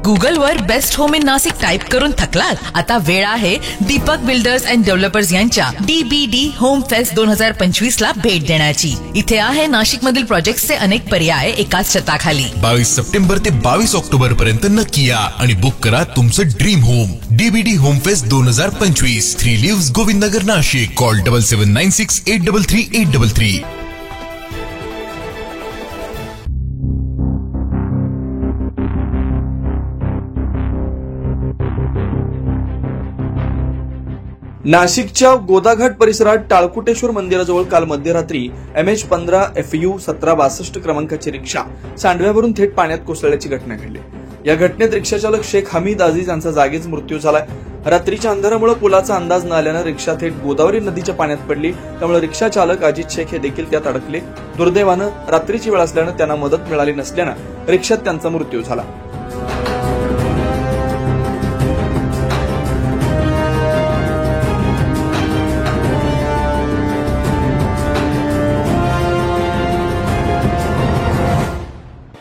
गुगलवर best home in Nashik type करून थकलात? आता वेळ आहे दीपक बिल्डर्स अँड डेव्हलपर्स यांच्या DBD होम फेस्ट 2025 ला भेट देण्याची. इथे आहे नाशिक मधील प्रोजेक्टचे अनेक पर्याय एकाच छताखाली. 22 सप्टेंबर ते 22 ऑक्टोबर पर्यंत नक्की या आणि बुक करा तुमचं dream home. DBD home fest 2025, 3 lives, Govindnagar, Nashik. Call 7796833833. नाशिकच्या गोदाघाट परिसरात टाळकुटेश्वर मंदिराजवळ काल मध्यरात्री MH15 FU 1762 क्रमांकाची रिक्षा सांडव्यावरून थेट पाण्यात कोसळल्याची घटना घडली. या घटनेत रिक्षा चालक शेख हमीद अजीज यांचा जागीच मृत्यू झालाय. रात्रीच्या अंधारामुळे पुलाचा अंदाज न आल्यानं रिक्षा थेट गोदावरी नदीच्या पाण्यात पडली. त्यामुळे रिक्षा चालक अजित शेख हे देखील त्यात अडकले. दुर्दैवानं रात्रीची वेळ असल्यानं त्यांना मदत मिळाली नसल्यानं रिक्षात त्यांचा मृत्यू झाला.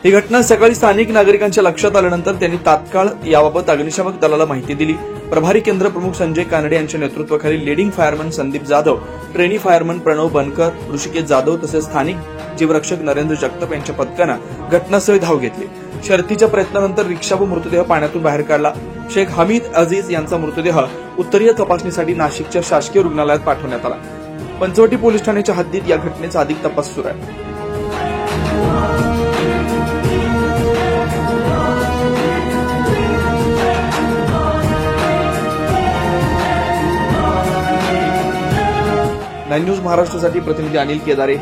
ही घटना सकाळी स्थानिक नागरिकांच्या लक्षात आल्यानंतर त्यांनी तात्काळ याबाबत अग्निशामक दलाला माहिती दिली. प्रभारी केंद्र प्रमुख संजय कानडे यांच्या नेतृत्वाखाली leading fireman Sandeep Jadhav, trainee fireman Pranav Bankar, Rishikesh Jadhav तसेच स्थानिक जीवरक्षक नरेंद्र जगताप यांच्या पथकानं घटनास्थळी धाव घेतली. शर्थीच्या प्रयत्नानंतर रिक्षा व मृतदेह पाण्यातून बाहेर काढला. शेख हमीद अजीज यांचा मृतदेह उत्तरीय तपासणीसाठी नाशिकच्या शासकीय रुग्णालयात पाठवण्यात आला. पंचवटी पोलीस ठाण्याच्या हद्दीत या घटनेचा अधिक तपास सुरू आहे. न्यूज महाराष्ट्रासाठी प्रतिनिधी अनिल केदारे.